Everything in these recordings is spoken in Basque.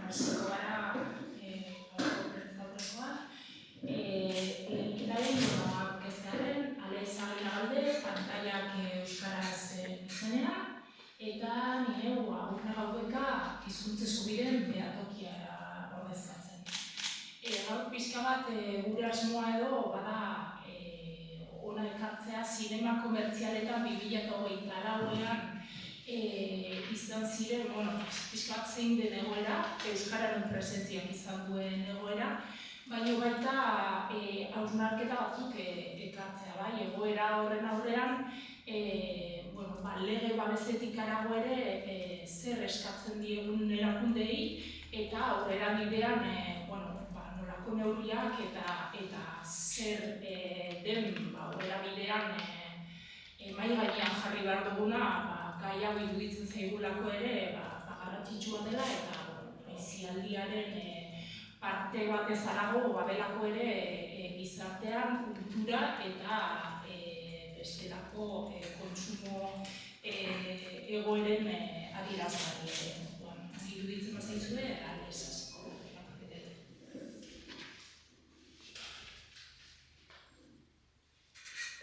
hasiko gara aurrekoa. Leheniketaren aurkeztearen ale izagina galdez, pantaiak euskaraz izenera, eta nire urna gaueka hizkuntza eskubideen behatokiara ordezkatzen. Gaur pixka bat gure asmoa edo bada ona ekartzea zinema komertzialetan 2024ean izan ziren, pixka bat zein den egoera, euskararen presentziak izan duen egoera, baina baita hausnarketa batzuk ekartzea, bai, egoera horren aurrean, lege babesetik harago ere zer eskatzen diegun erakundeei eta aurrera bidean nolako neurriak eta zer den aurrera bidean mahai gainean jarri behar duguna gai hau iruditzen zaigulako ere garrantzitsua dela eta aisialdiaren parte batez harago badelako ere gizartean kultura eta bestelako kontsumo egoeren adierazgarri iruditzen bazaizue ales asko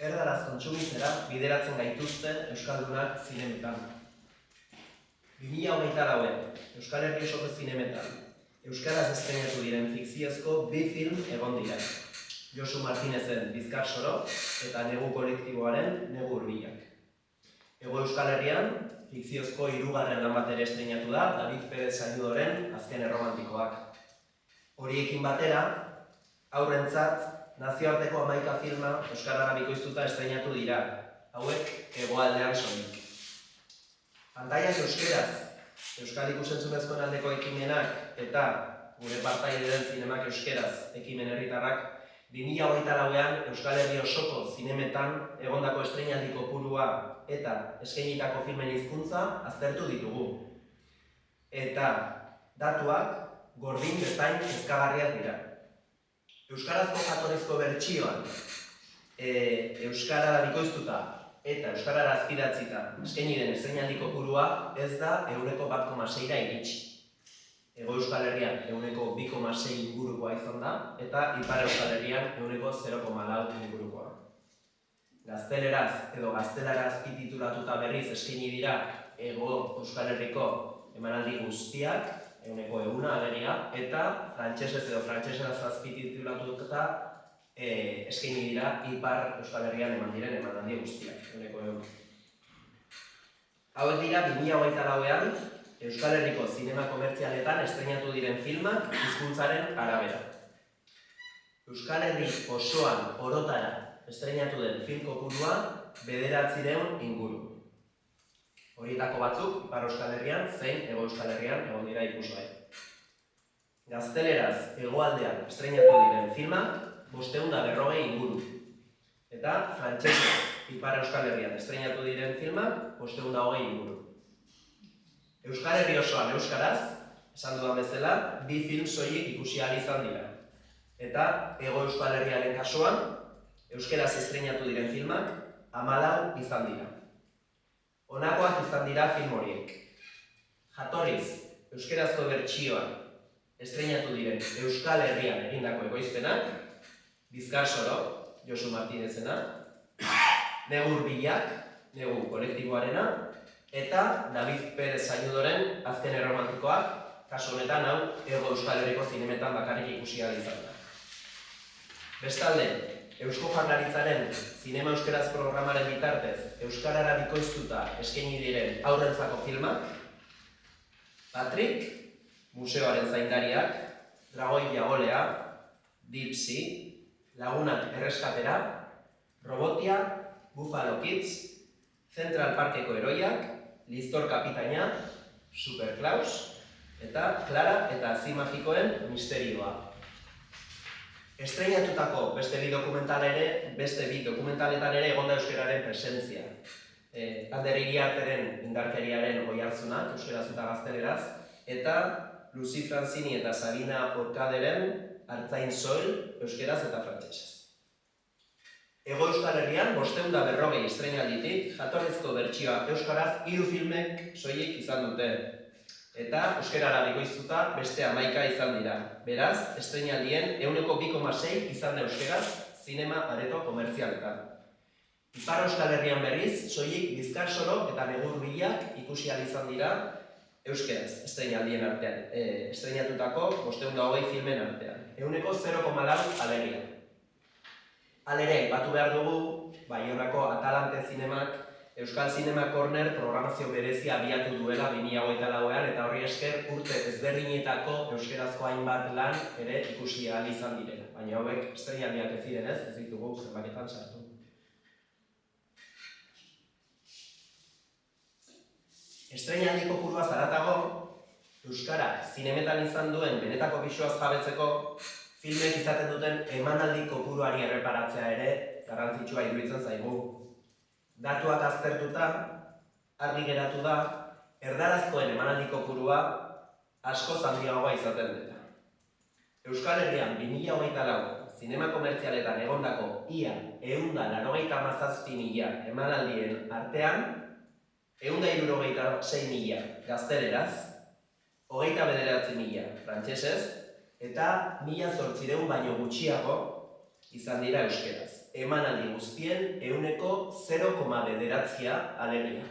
Erdaraz kontsumitzera bideratzen gaituzte euskaldunak zinemetan. 2024ean Euskal Herri osoko zinemetan euskaraz estreinatu diren fikziozko 2 film egon dira. Josu Martinezen Bizkar Soro eta Negu kolektiboaren Negu Hurbilak. Hego Euskal Herrian, fikziozko 3. lan bat ere estreinatu da David Pérez Sañudoren Azken Erromantikoak. Horiekin batera, aurrentzat, nazioarteko 11 filma euskarara bikoiztuta estreinatu dira, hauek hegoaldean soilik. Pantaiak euskeraz, euskal ikusentzunezkoen aldeko ekimenak eta gure partaide den zinemak euskeraz ekimen herritarrak 2024ean Euskal Herri osoko zinemetan egondako estreinaldi kopurua eta eskainitako filmen hizkuntza aztertu ditugu. Eta datuak gordin bezain kezkagarriak dira. Euskarazko jatorrizko bertsioan euskarara bikoiztuta eta euskarara azpidatzita eskaini den estreinaldi kopurua ez da 1,6ra iritsi. Hego Euskal Herrian 2,6 ingurukoa izan da, eta Ipar Euskal Herrian 0,4 ingurukoa. Gazteleraz edo gaztelara azpititulatuta berriz eskaini dira Hego Euskal Herriko emanaldi guztiak, 100 alegia, eta frantsesez edo frantsesez azpititulatuta eskaini dira Ipar Euskal Herrian eman diren emanaldi guztiak, 100. Hauek dira 2024ean Euskal Herriko zinema komertzialetan estreinatu diren filmak hizkuntzaren arabera. Euskal Herri osoan orotara estreinatu den film kopurua 900 inguru. Horietako batzuk Ipar Euskal Herrian zein Hego Euskal Herrian egon dira ikusgai. Gazteleraz hegoaldean estreinatu diren filmak 540 inguru. Eta frantsesez Ipar Euskal Herrian estreinatu diren filmak 520 inguru. Euskal Herri osoan euskaraz, esan dudan bezala, 2 film soilik ikusi ahal izan dira. Eta Hego Euskal Herriaren kasuan, euskaraz estreinatu diren filmak 14 izan dira. Honakoak izan dira film horiek. Jatorriz, euskarazko bertsioan estreinatu diren Euskal Herrian egindako ekoizpenak, Bizkar Soro, Josu Martinezena, Negu Hurbilak, Negu kolektiboarena, eta David Pérez Sañudoren Azken Erromantikoak, kasu honetan hau Hego Euskal Herriko zinemetan bakarrik ikusi ahal izan da. Bestalde, Eusko Jaurlaritzaren zinema euskaraz programaren bitartez euskarara bikoiztuta eskaini diren haurrentzako filmak, Patrick, Museoaren zaindariak, Dragoi Jagolea, Dipsy, Lagunak erreskatera, Robotia, Buffalo Kids, Central Parkeko heroiak, Listor Kapitaina, Super Klaus, eta Clara eta Hazi Magikoen misterioa. Estreinatutako beste bi dokumentaletan ere egonda euskararen presentzia. Ander Iriarteren indarkeriaren oihartzunak, euskaraz eta gazteleraz, eta Lucy Franzini eta Sabina Orkaderen Artzain Soil, euskaraz eta frantsesez. Hego Euskal Herrian 540 estreinalditik jatorrizko bertsioa euskaraz 3 filmek soilik izan dute. eta euskerara bikoiztuta beste 11 izan dira. Beraz, estreinaldien 2,6 izan da euskeraz zinema areto komertzialetan. Ipar Euskal Herrian berriz, soilik Bizkarsoro eta Negurbilak ikusi ahal izan dira euskeraz estreinaldien artean, estreinatutako 520 filmen artean. 0,4 alegia. Halere, batu behar dugu, Baionako Atalante Zinemak Euskal Zinema Corner programazio berezia abiatu duela 2024an eta horri esker urte ezberdinetako euskerazko hainbat lan ere ikusi ahal izan direla. Baina hauek estreinaldiak ez zirenez, ez ditugu zenbaketan sartu. Estreinaldi kopuruaz haratago, euskarak zinemetan izan duen benetako pisuaz jabetzeko, filmek izaten duten emanaldi kopuruari erreparatzea ere garrantzitsua iruditzen zaigu. Datuak aztertuta, argi geratu da, erdarazkoen emanaldi kopurua askoz handiagoa izaten dela. Euskal Herrian 2024 zinema komertzialetan egondako ia 197.000 emanaldien artean, 176.000 gazteleraz, 29.000 frantsesez eta 1.800 baino gutxiago izan dira euskeraz. Emanaldi guztien 0,9 alegia.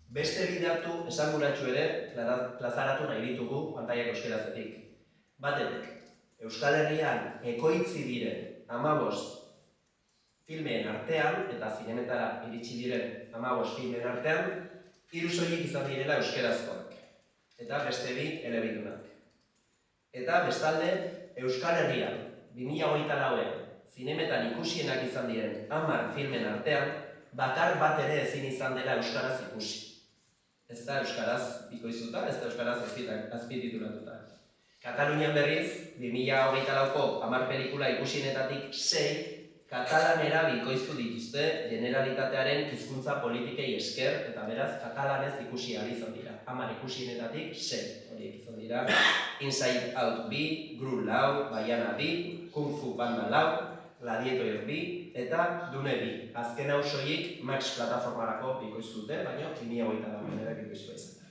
Beste bi datu esanguratsu ere plazaratu nahi ditugu pantaiak euskerazetik. Batetik, Euskal Herrian ekoitzi diren 15 filmeen artean, eta zinemetara iritsi diren 15 filmeen artean, 3 soilik izan direla euskerazkoak, eta beste bi elebidunak. Eta bestalde, Euskal Herrian 2024an zinemetan ikusienak izan diren 10 filmen artean, bakar bat ere ezin izan dela euskaraz ikusi. Ez da euskaraz bikoiztuta, ez da euskaraz azpititulatuta. Katalunian berriz, 2024ko 10 pelikula ikusienetatik 6 katalanera bikoiztu dituzte Generalitatearen hizkuntza politikei esker, eta beraz katalanez ikusi ahal izan dira. 10 ikusienetatik 6 horiek izan dira. Inside Out 2, Gru 4, Baiana 2, Kung Fu Panda 4, Gladiator 2 eta Dune 2. Azken hau soilik Max plataformarako bikoiztute, baina 2024 ere bikoiztua izan da.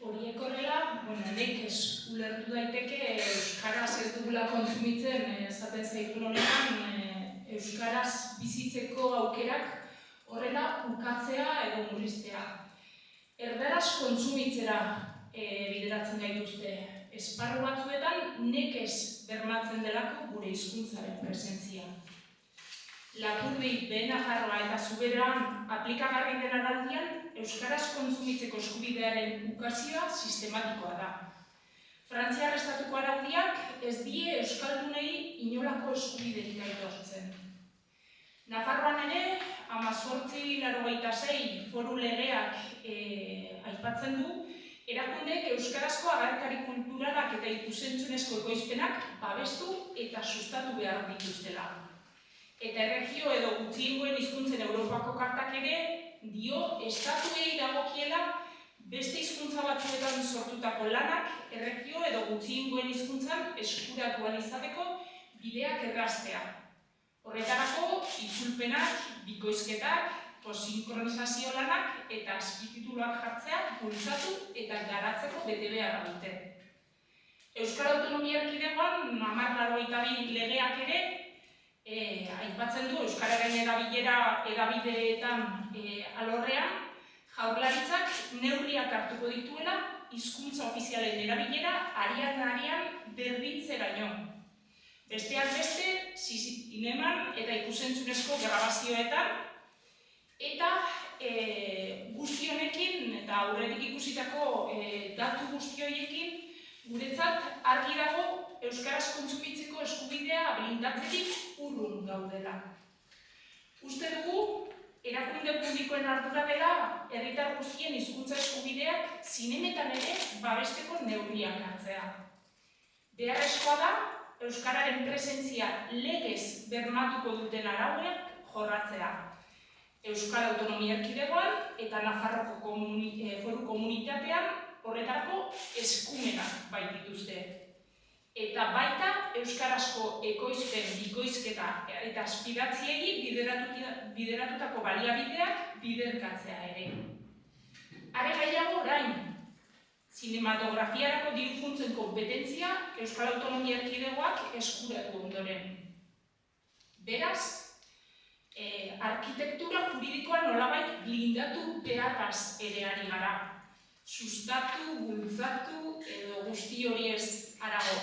Horiek horrela, nekez ulertu daiteke euskaraz ez dugula kontsumitzen, esaten zaitun honetan, euskaraz bizitzeko aukerak horrela ukatzea edo murriztea. Erdaraz kontsumitzera bideratzen gaituzte. Esparru batzuetan nekez bermatzen delako gure hizkuntzaren presentzia. Lapurdi, Behe-Nafarroa eta Zuberoan aplikagarri den araudian, euskaraz kontsumitzeko eskubidearen ukazioa sistematikoa da. Frantziar estatuko araudiak ez die euskaldunei inolako eskubiderik aitortzen. Nafarroan ere, 1886 foru legeak aipatzen du, erakundek euskarazko agerkari kulturalak eta ikus-entzunezko ekoizpenak babestu eta sustatu behar dituztela. Eta erregio edo gutxiengoen hizkuntzen Europako kartak ere dio estatuei dagokiela beste hizkuntza batzuetan sortutako lanak erregio edo gutxiengoen hizkuntzan eskuratu ahal izateko bideak erraztea. Horretarako, itzulpenak, bikoizketak, sinkronizazio lanak eta azpitituluak jartzea bultzatu eta garatzeko betebeharra dute. Euskal Autonomia Erkidegoan 1082 legeak ere aipatzen du euskararen erabilera hedabideetan alorrean Jaurlaritzak neurriak hartuko dituela hizkuntza ofizialen erabilera arian berdintzeraino. Besteak beste, zineman eta ikus-entzunezko grabazioetan eta guzti honekin eta aurretik ikusitako datu guzti horiekin guretzat argi dago euskaraz kontsumitzeko eskubidea blindatzetik urrun gaudela. Uste dugu, erakunde publikoen ardura dela herritar guztien hizkuntza eskubideak zinemetan ere babesteko neurriak hartzea. Beharrezkoa da, euskararen presentzia legez bermatuko duten arauak jorratzea. Euskal Autonomia Erkidegoan eta Nafarroko foru komunitatean horretarako eskumenak baitituzte. eta baita euskarazko ekoizpen, bikoizketa eta aspiratziei bideratutako baliabideak biderkatzea ere. Are gehiago orain, zinematografiarako diru-funtsen konpetentzia Euskal Autonomia Erkidegoak eskuratu ondoren. Beraz, arkitektura juridikoa nolabait blindatu beharraz ere ari gara. Sustatu, bultzatu edo guzti hori ez harago.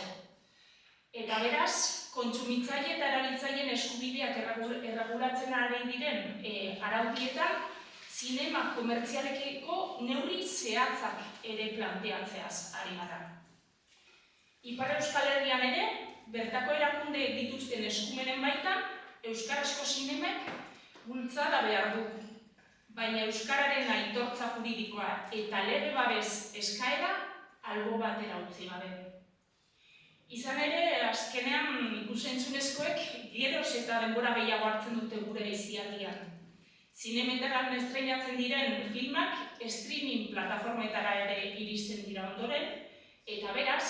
Eta beraz, kontsumitzaile eta erabiltzaileen eskubideak erregulatzen ari diren araudietan, zinema komertzialekiko neurri zehatzak ere planteatzeaz ari gara. Ipar Euskal Herrian ere, bertako erakunde dituzten eskumenen baitan, euskarazko zinemek bultzada behar du. Baina euskararen aitortza juridikoa eta lege babes eskaera albo batera utzi gabe. Izan ere, azkenean ikus-entzunezkoek geroz eta denbora gehiago hartzen dute gure bizialdian. Zinemetan estreinatzen diren filmak streaming plataformetara ere iristen dira ondoren, eta beraz,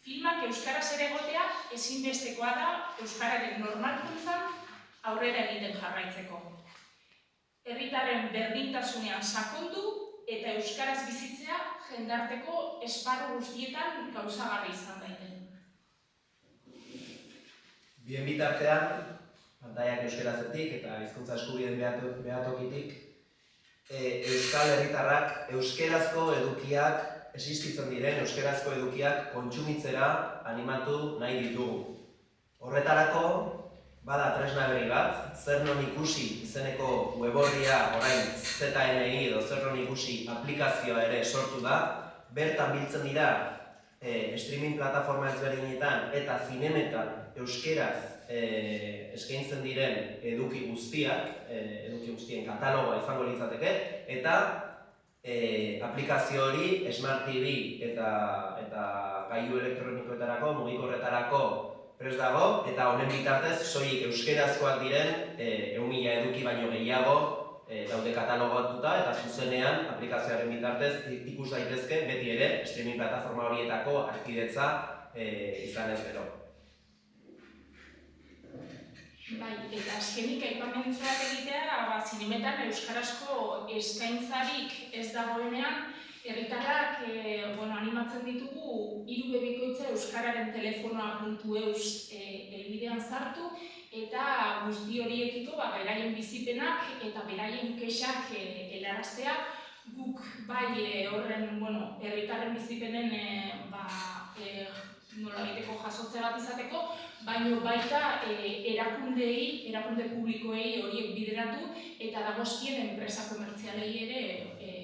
filmak euskaraz ere egotea ezinbestekoa da euskararen normalkuntzan aurrera egiten jarraitzeko. Herritarren berdintasunean sakondu eta euskaraz bizitzea jendarteko esparru guztietan gauzagarri izan daiten. Bien bitartean, pantaiak euskarazetik eta hizkuntza eskubideen behatokitik, euskal herritarrak euskarazko edukiak existitzen diren euskarazko edukiak kontsumitzera animatu nahi ditugu. Horretarako, bada tresna berri bat, Zer Non Ikusi izeneko weborria orain ZNI edo Zer Non Ikusi aplikazioa ere sortu da. Bertan biltzen dira streaming plataforma ezberdinetan eta zinemetan euskeraz eskaintzen diren eduki guztien katalogoa izango litzateke, eta aplikazio hori Smart TV eta gailu elektronikoetarako, mugikorretarako prest dago, eta honen bitartez soilik euskerazkoak diren 1.000 eduki baino gehiago daude katalogatuta, eta zuzenean aplikazioaren bitartez ikus daitezke beti ere streaming plataforma horietako arkidetza izan ez gero. Bai, eta azkenik aipamentzuak egitea, zinemetan euskarazko eskaintzarik ez dagoenean, herritarrak animatzen ditugu 3 bikoitza euskararen telefonoa.eus helbidean sartu, eta guzti horiekiko beraien bizipenak eta beraien kexak helaraztea, guk bai horren herritarren bizipenen nolabaiteko jasotze bat izateko, baina baita erakunde publikoei horiek bideratu eta dagozkien enpresa komertzialei ere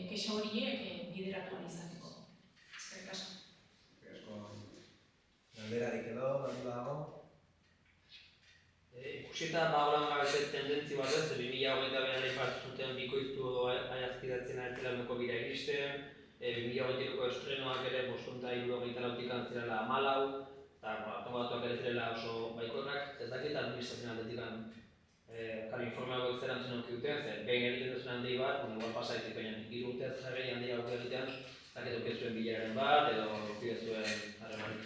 kexa horiek bideratu izateko. Eskerrik asko. Galderarik edo, galdera dago? Ikusita holan gabezet tendentzi bat ez, 2022an aipatzen bikoiztu aiazkidatzen artelaneko bira iristen, 2022ko estrenoak ere 574tik zirela 14, eta automatuak ere zirela oso baikorrak, ez dakit administrazioan aldetik informeagoek zer antzen auki duten, zer behin egiten duzun handi bat, igual pasaitik baina 2 urteaz jarri handi auki egitean, ez dakit aukizuen bilararen bat, edo aukizuen harremanik.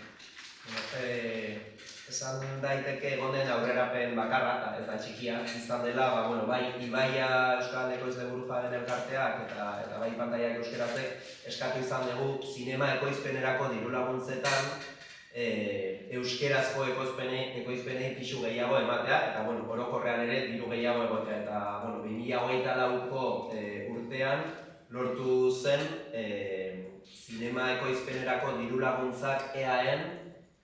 Esan daiteke egonen aurrerapen bakarra, eta ez da txikia, izan dela, bai Ibaia Euskal Ekoizle Burujabeen elkarteak eta bai pantaiak euskarazek eskatu izan dugu zinema ekoizpenerako diru laguntzetan euskerazko ekoizpenei pixu gehiago ematea, eta orokorrean ere diru gehiago egotea, eta 2024ko urtean lortu zen zinema ekoizpenerako diru laguntzak EAen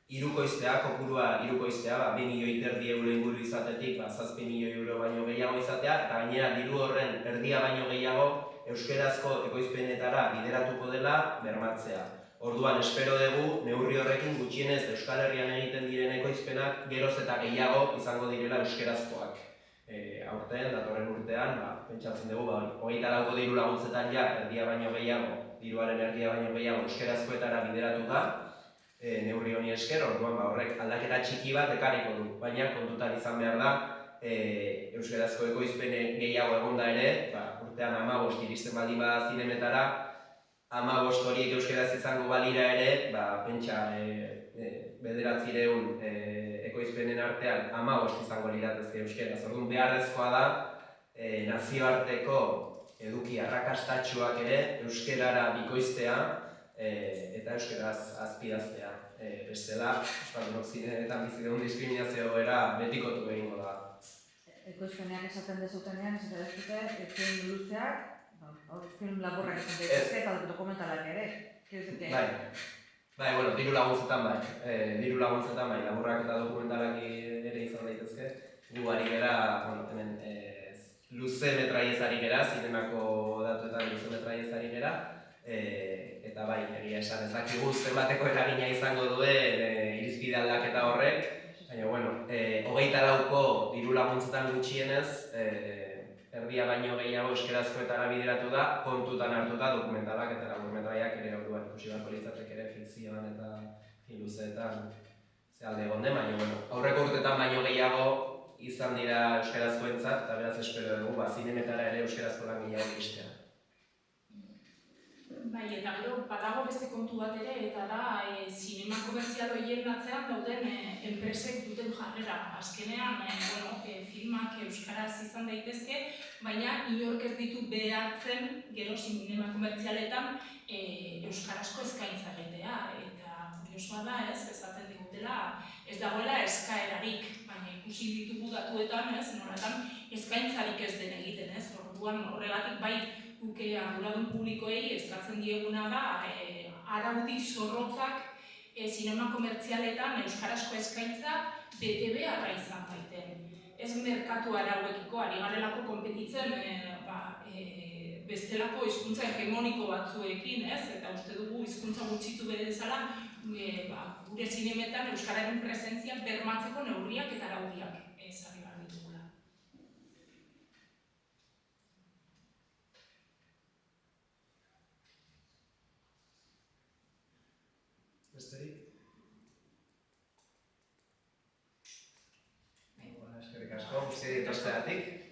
hirukoiztea, kopurua hirukoiztea, 2,3 milioi euro inguru izatetik 7 milioi euro baino gehiago izatea, eta gainera diru horren erdia baino gehiago euskerazko ekoizpenetara bideratuko dela bermatzea. Orduan, espero dugu, neurri horrekin gutxienez Euskal Herrian egiten diren ekoizpenak geroz eta gehiago izango direla euskerazkoak. Aurten, datorren urtean, pentsatzen dugu, 24ko diru laguntzetan erdia baino gehiago, diruaren erdia baino gehiago euskerazkoetara bideratu da, neurri honi esker, orduan horrek aldaketa txiki bat ekarriko du, baina kontutan izan behar da euskerazko ekoizpene gehiago egonda ere, urtean 15 iristen baldin bada zinemetara, 15 horiek euskeraz izango balira ere, pentsa 900 ekoizpenen artean 15 izango lirateke euskaraz. Orduan beharrezkoa da nazioarteko eduki arrakastatsuak ere euskarara bikoiztea eta euskaraz azpidaztea. Bestela, euskaldunok zinenetan bizi dugun diskriminazio egoera betikotu egingo da. Ekoizpenean esaten dezutenean, esaten dezute, film luzeak, film laburrak esan daitezke eta dokumentalak ere. Bai, bueno, diru laguntzetan bai, laburrak eta dokumentalak ere izan daitezke. Gu ari gara, hemen luze metraiezari gara, zinemako datuetan luze metraiezari gara, eta bai, egia esan ez dakigu zenbateko eragina izango duen irizpide aldaketa horrek, baina, bueno, 24ko diru laguntzetan gutxienez, erdia baino gehiago euskerazkoetara bideratu da, kontutan hartuta dokumentalak eta laburmetraiak ere orduan ikusi beharko litzatek ere fikzioan eta luzeetan zehalde egon den, baina, bueno, aurreko urtetan baino gehiago izan dira euskarazkoentzat, eta beraz espero dugu, zinemetara ere euskarazko lan gehiago iristea. Bai, eta gero, badago beste kontu bat ere, eta da, zinema komertzial horien atzean dauden enpresek duten jarrera. Azkenean, filmak euskaraz izan daitezke, baina inork ez ditu behartzen gero zinema komertzialetan euskarazko eskaintza egitea. Eta kuriosoa da, esaten digutela, ez dagoela eskaerarik, baina ikusi ditugu datuetan, nolatan eskaintzarik ez den egiten, orduan horregatik bai guke arduradun publikoei eskatzen dieguna da araudi zorrotzak zinema komertzialetan euskarazko eskaintza bete beharra izan baiten. Ez merkatu arauekiko ari garelako konpetitzen bestelako hizkuntza hegemoniko batzuekin, eta uste dugu hizkuntza gutxitu bezala gure zinemetan euskararen presentzia bermatzeko neurriak eta araudiak ezarri behar ditugula. Besterik? Eskerrik asko, guztiei etortzeagatik.